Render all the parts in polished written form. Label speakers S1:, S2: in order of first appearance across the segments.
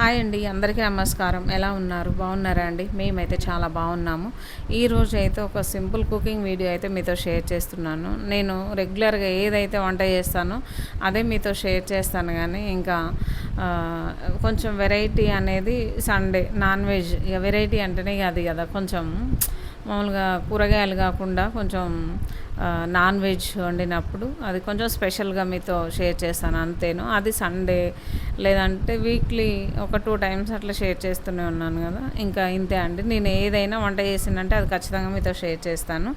S1: Hi అండి, అందరికీ నమస్కారం. ఎలా ఉన్నారు? బాగున్నారా అండి? మేమైతే చాలా బాగున్నాము. ఈరోజు అయితే ఒక సింపుల్ కుకింగ్ వీడియో అయితే మీతో షేర్ చేస్తున్నాను. నేను రెగ్యులర్గా ఏదైతే వంట చేస్తానో అదే మీతో షేర్ చేస్తాను, కానీ ఇంకా కొంచెం వెరైటీ అనేది సండే నాన్ వెజ్. ఇక వెరైటీ అంటేనే అది కదా, కొంచెం మామూలుగా కూరగాయలు కాకుండా కొంచెం నాన్ వెజ్ వండినప్పుడు అది కొంచెం స్పెషల్గా మీతో షేర్ చేస్తాను అంతేను. అది సండే లేదంటే వీక్లీ ఒక 2 టైమ్స్ అట్లా షేర్ చేస్తూనే ఉన్నాను కదా. ఇంకా ఇంతే అండి, నేను ఏదైనా వంట చేసిందంటే అది ఖచ్చితంగా మీతో షేర్ చేస్తాను.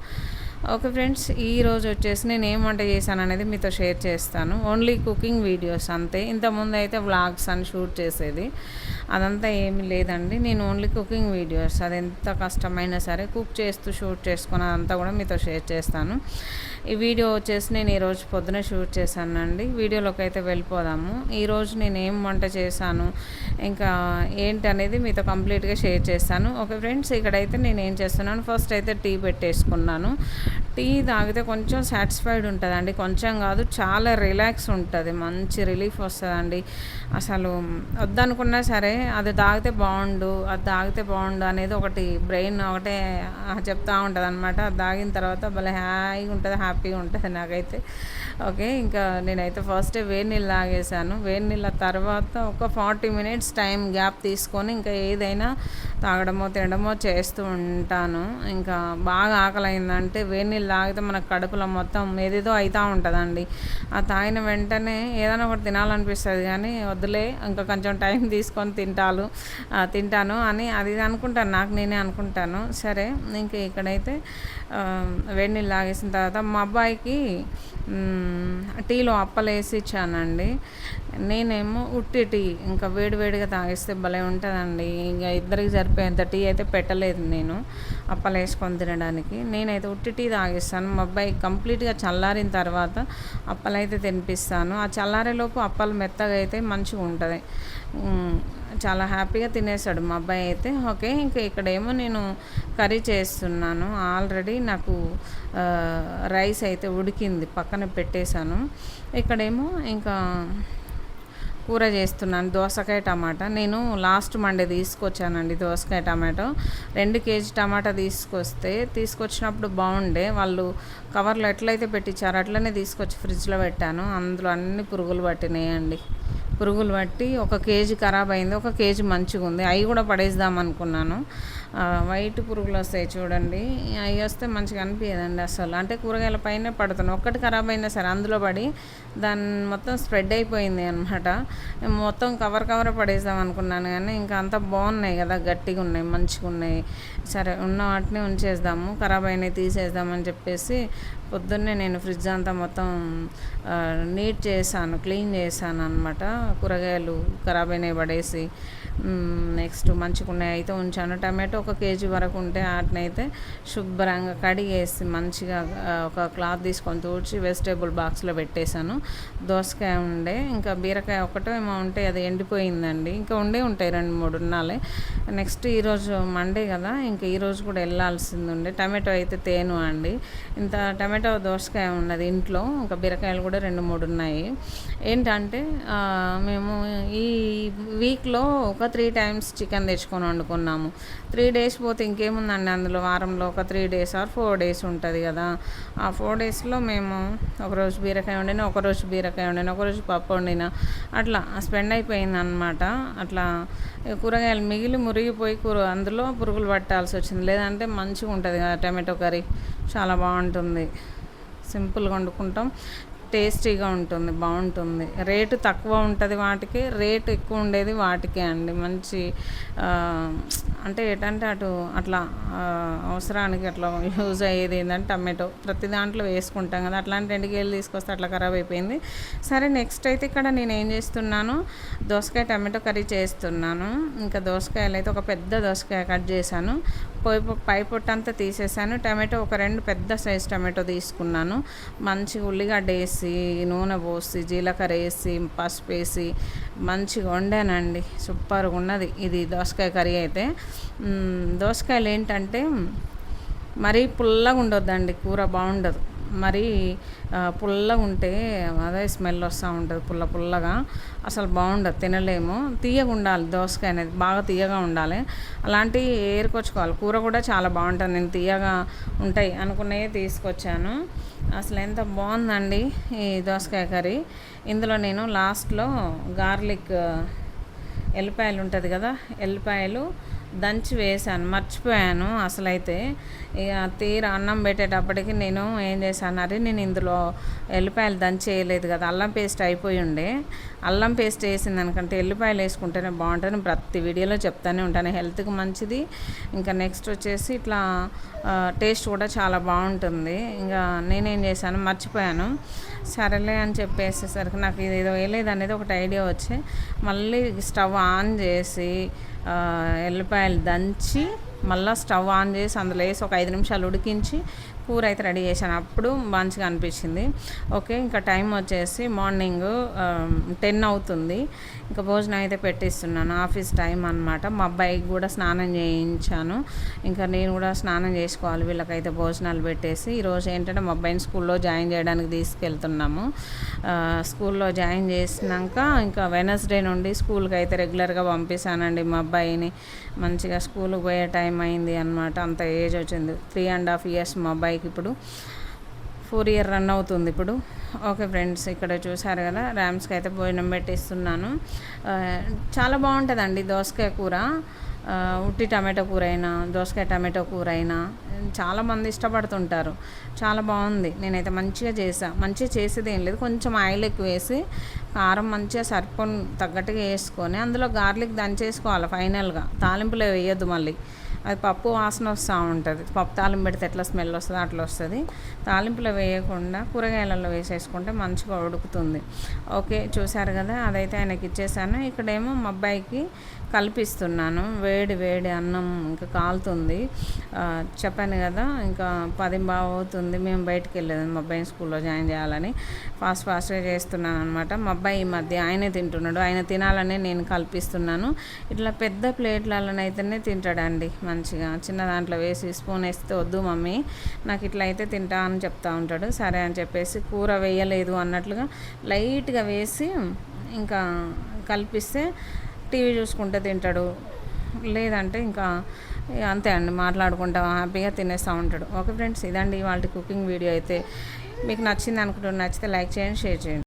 S1: ఓకే ఫ్రెండ్స్, ఈరోజు వచ్చేసి నేను ఏం వంట చేశాను అనేది మీతో షేర్ చేస్తాను. ఓన్లీ కుకింగ్ వీడియోస్ అంతే. ఇంతకుముందు అయితే వ్లాగ్స్ అని షూట్ చేసేది, అదంతా ఏమీ లేదండి. నేను ఓన్లీ కుకింగ్ వీడియోస్, అది ఎంత కష్టమైనా సరే కుక్ చేస్తూ షూట్ చేసుకుని అదంతా కూడా మీతో షేర్ చేస్తాను. ఈ వీడియో వచ్చేసి నేను ఈరోజు పొద్దున షూట్ చేశానండి. వీడియోలోకి అయితే వెళ్ళిపోదాము. ఈరోజు నేను ఏం వంట చేశాను ఇంకా ఏంటి అనేది మీతో కంప్లీట్గా షేర్ చేస్తాను. ఓకే ఫ్రెండ్స్, ఇక్కడైతే నేను ఏం చేస్తున్నాను, ఫస్ట్ అయితే టీ పెట్టేసుకున్నాను. టీ తాగితే కొంచెం సాటిస్ఫైడ్ ఉంటుందండి, కొంచెం కాదు చాలా రిలాక్స్ ఉంటుంది, మంచి రిలీఫ్ వస్తుందండి. అసలు వద్దనుకున్నా సరే అది తాగితే బాగుండు అనేది ఒకటి బ్రెయిన్ ఒకటే చెప్తూ ఉంటుంది అనమాట. అది తాగిన తర్వాత భలే హాయిగా ఉంటుంది, హ్యాపీగా ఉంటుంది నాకైతే. ఓకే, ఇంకా నేనైతే ఫస్ట్ వేడి నీళ్ళు తాగేసాను. వేడి నీళ్ళ తర్వాత ఒక 40 మినిట్స్ టైం గ్యాప్ తీసుకొని ఇంకా ఏదైనా తాగడమో తినడమో చేస్తూ ఉంటాను. ఇంకా బాగా ఆకలి అయిందంటే వేడి నీళ్ళు తాగితే మనకు కడుపులో మొత్తం ఏదేదో అవుతూ ఉంటుందండి. ఆ తాగిన వెంటనే ఏదైనా ఒకటి తినాలనిపిస్తుంది, కానీ వద్దులే ఇంకా కొంచెం టైం తీసుకొని తింటాను అని అది అనుకుంటాను, నాకు నేనే అనుకుంటాను. సరే, ఇంక ఇక్కడైతే వేడి నీళ్ళు తాగేసిన తర్వాత మా అబ్బాయికి టీలో అప్పలేసి ఇచ్చానండి. నేనేమో ఉట్టి టీ ఇంకా వేడివేడిగా తాగిస్తే భలే ఉంటుందండి. ఇంకా ఇద్దరికి సరిపోయేంత టీ అయితే పెట్టలేదు నేను అప్పలు వేసుకొని తినడానికి. నేనైతే ఉట్టి టీ తాగిస్తాను. మా అబ్బాయి కంప్లీట్గా చల్లారిన తర్వాత అప్పలు అయితే తినిపిస్తాను. ఆ చల్లారేలోపు అప్పలు మెత్తగా అయితే మంచిగా ఉంటుంది, చాలా హ్యాపీగా తినేసాడు మా అబ్బాయి అయితే. ఓకే, ఇంకా ఇక్కడేమో నేను కర్రీ చేస్తున్నాను. ఆల్రెడీ నాకు రైస్ అయితే ఉడికింది, పక్కన పెట్టేశాను. ఇక్కడేమో ఇంకా కూర చేస్తున్నాను, దోసకాయ టమాటా. నేను లాస్ట్ మండే తీసుకొచ్చానండి దోసకాయ టమాటో. 2 కేజీ టమాటా తీసుకొచ్చినప్పుడు బాగుండే, వాళ్ళు కవర్లో ఎట్లయితే పెట్టించారో అట్లనే తీసుకొచ్చి ఫ్రిడ్జ్లో పెట్టాను. అందులో అన్ని పురుగులు పట్టినాయండి. పురుగులు పట్టి 1 కేజీ ఖరాబ్ అయింది, 1 కేజీ మంచిగా ఉంది. అవి కూడా పడేద్దాం అనుకున్నాను. వైట్ పురుగులు వస్తాయి చూడండి, అవి వస్తే మంచిగా అనిపించదండి అసలు. అంటే కూరగాయల పైన పడుతున్నాయి, ఒక్కటి ఖరాబ్ అయినా సరే అందులో పడి దాన్ని మొత్తం స్ప్రెడ్ అయిపోయింది అనమాట. మొత్తం కవర్ పడేద్దాం అనుకున్నాను, కానీ ఇంకా అంతా బాగున్నాయి కదా, గట్టిగా ఉన్నాయి, మంచిగా ఉన్నాయి. సరే, ఉన్న వాటిని ఉంచేద్దాము, ఖరాబ్ అయినవి తీసేద్దామని చెప్పేసి పొద్దున్నే నేను ఫ్రిడ్జ్ అంతా మొత్తం క్లీన్ చేశాను అనమాట. కూరగాయలు ఖరాబ్ అయినవి పడేసి నెక్స్ట్ మంచిగా ఉన్నాయి అయితే ఉంచాను. టమాటో 1 కేజీ వరకు ఉంటే వాటిని అయితే శుభ్రంగా కడిగేసి మంచిగా ఒక క్లాత్ తీసుకొని తూడ్చి వెజిటేబుల్ బాక్స్లో పెట్టేశాను. దోసకాయ ఉండే, ఇంకా బీరకాయ ఏమో ఉంటే అది ఎండిపోయిందండి. ఇంకా ఉంటాయి 2-3 ఉన్నాలే. నెక్స్ట్ ఈరోజు మండే కదా, ఇంకా ఈరోజు కూడా వెళ్ళాల్సింది ఉండే. టమాటో అయితే తేను అండి, ఇంత టమాటో దోసకాయ ఉన్నది ఇంట్లో. ఇంకా బీరకాయలు కూడా 2-3 ఉన్నాయి. ఏంటంటే మేము ఈ వీక్లో ఒక 3 టైమ్స్ చికెన్ తెచ్చుకొని వండుకున్నాము. 3 డేస్ పోతే ఇంకేముందండి అందులో, వారంలో ఒక 3 డేస్ ఆర్ 4 డేస్ ఉంటుంది కదా. ఆ 4 డేస్లో మేము ఒకరోజు బీరకాయ వండిన, ఒకరోజు పప్పు వండిన, అట్లా స్పెండ్ అయిపోయింది అనమాట. అట్లా కూరగాయలు మిగిలి మురిగిపోయి అందులో పురుగులు పట్టాల్సి వచ్చింది. లేదంటే మంచిగా ఉంటుంది కదా టమాటో కర్రీ, చాలా బాగుంటుంది. సింపుల్గా వండుకుంటాం, టేస్టీగా ఉంటుంది, బాగుంటుంది. రేటు తక్కువ ఉంటుంది వాటికి, రేటు ఎక్కువ ఉండేది వాటికే అండి. మంచి అంటే ఏంటంటే అట్లా అవసరానికి అట్లా యూజ్ అయ్యేది ఏంటంటే టమాటో ప్రతి దాంట్లో వేసుకుంటాం కదా. అట్లాంటి 2 కేజీలు తీసుకొస్తే అట్లా ఖరాబ్ అయిపోయింది. సరే, నెక్స్ట్ అయితే ఇక్కడ నేను ఏం చేస్తున్నాను, దోసకాయ టమాటో కర్రీ చేస్తున్నాను. ఇంకా దోసకాయలు అయితే ఒక పెద్ద దోసకాయ కట్ చేశాను, పై పొట్టు అంతా తీసేసాను. టమాటో ఒక 2 పెద్ద సైజు టమాటో తీసుకున్నాను. మంచిగా ఉల్లిగడ్డ వేసి, నూనె పోసి, జీలకర్ర వేసి, పసుపు వేసి మంచిగా వండానండి. సూపర్గా ఉన్నది ఇది దోసకాయ కర్రీ అయితే. దోసకాయలు ఏంటంటే మరీ పుల్లగా ఉండొద్దండి, కూర బాగుండదు. మరీ పుల్లగా ఉంటే అదే స్మెల్ వస్తూ ఉంటుంది, పుల్లగా అసలు బాగుండదు, తినలేము. తీయగా ఉండాలి దోసకాయ అనేది, బాగా తీయగా ఉండాలి. అలాంటి ఏరుకొచ్చుకోవాలి. కూర కూడా చాలా బాగుంటుంది. నేను తీయగా ఉంటాయి అనుకున్నవి తీసుకొచ్చాను. అసలు ఎంత బాగుందండి ఈ దోసకాయ కర్రీ. ఇందులో నేను లాస్ట్లో గార్లిక్ ఎల్లిపాయలు ఉంటుంది కదా, ఎల్లిపాయలు దంచి వేసాను, మర్చిపోయాను అసలైతే. ఇక తీర అన్నం పెట్టేటప్పటికి నేను ఏం చేశాను, అరే నేను ఇందులో ఎల్లిపాయలు దంచి వేయలేదు కదా, అల్లం పేస్ట్ అయిపోయి ఉండే. అల్లం పేస్ట్ వేసింది అనుకంటే ఎల్లిపాయలు వేసుకుంటేనే బాగుంటుంది. ప్రతి వీడియోలో చెప్తానే ఉంటాను, హెల్త్కి మంచిది. ఇంకా నెక్స్ట్ వచ్చేసి ఇట్లా టేస్ట్ కూడా చాలా బాగుంటుంది. ఇంకా నేనేం చేశాను, మర్చిపోయాను. సరేలే అని చెప్పేసేసరికి నాకు ఇది ఏదో వేయలేదు అనేది ఒకటి ఐడియా వచ్చి మళ్ళీ స్టవ్ ఆన్ చేసి ఎల్లిపాయలు దంచి మళ్ళీ స్టవ్ ఆన్ చేసి అందులో వేసి ఒక 5 నిమిషాలు ఉడికించి కూర అయితే రెడీ చేశాను. అప్పుడు మంచిగా అనిపించింది. ఓకే, ఇంకా టైం వచ్చేసి మార్నింగ్ 10 అవుతుంది. ఇంకా భోజనం అయితే పెట్టిస్తున్నాను, ఆఫీస్ టైం అనమాట. మా అబ్బాయికి కూడా స్నానం చేయించాను. ఇంకా నేను కూడా స్నానం చేసుకోవాలి. వీళ్ళకైతే భోజనాలు పెట్టేసి ఈరోజు ఏంటంటే మా అబ్బాయిని స్కూల్లో జాయిన్ చేయడానికి తీసుకెళ్తున్నాము. స్కూల్లో జాయిన్ చేసినాక ఇంకా వెనస్డే నుండి స్కూల్కి అయితే రెగ్యులర్గా పంపిస్తానండి. మా అబ్బాయిని మంచిగా స్కూల్కి పోయే టైం అయింది అనమాట. అంత ఏజ్ వచ్చింది, 3.5 years మా అబ్బాయికి. ఇప్పుడు 4 year రన్ అవుతుంది ఇప్పుడు. ఓకే ఫ్రెండ్స్, ఇక్కడ చూసారు కదా, ర్యామ్స్కి అయితే భోజనం పెట్టిస్తున్నాను. చాలా బాగుంటుందండి దోసకాయ కూర. ఉట్టి టమాటో కూర అయినా, దోసకాయ టమాటో కూర అయినా చాలామంది ఇష్టపడుతుంటారు. చాలా బాగుంది. నేనైతే మంచిగా చేసేది ఏం లేదు, కొంచెం ఆయిల్ ఎక్కువ వేసి కారం మంచిగా సరిపోని తగ్గట్టుగా వేసుకొని అందులో గార్లిక్ దంచేసుకోవాలి ఫైనల్గా. తాలింపులో వేయద్దు మళ్ళీ, అది పప్పు వాసన వస్తూ ఉంటుంది. పప్పు తాలింపు పెడితే ఎట్లా స్మెల్ వస్తుందో అట్లా వస్తుంది. తాలింపులో వేయకుండా కూరగాయలలో వేసేసుకుంటే మంచిగా ఉడుకుతుంది. ఓకే, చూసారు కదా, అదైతే ఆయనకి ఇచ్చేసాను. ఇక్కడేమో మా అబ్బాయికి కల్పిస్తున్నాను. వేడి వేడి అన్నం ఇంకా కాలుతుంది. చెప్పాను కదా, ఇంకా 10 అవుతుంది. మేము బయటికి వెళ్ళేది మా అబ్బాయిని స్కూల్లో జాయిన్ చేయాలని ఫాస్ట్గా చేస్తున్నాను అనమాట. మా అబ్బాయి ఈ మధ్య ఆయనే తింటున్నాడు. ఆయన తినాలనే నేను కల్పిస్తున్నాను. ఇట్లా పెద్ద ప్లేట్లలోనైతేనే తింటాడండి మంచిగా. చిన్న దాంట్లో వేసి స్పూన్ వేస్తే వద్దు మమ్మీ, నాకు ఇట్లా అయితే తింటా అని చెప్తా ఉంటాడు. సరే అని చెప్పేసి కూర వేయలేదు అన్నట్లుగా లైట్గా వేసి ఇంకా కల్పిస్తే టీవీ చూసుకుంటే తింటాడు. లేదంటే ఇంకా అంతే అండి, మాట్లాడుకుంటా హ్యాపీగా తినేస్తూ ఉంటాడు. ఓకే ఫ్రెండ్స్, ఇదండి వాళ్ళ కుకింగ్ వీడియో అయితే. మీకు నచ్చింది అనుకుంటున్నాను. నచ్చితే లైక్ చేయండి, షేర్ చేయండి.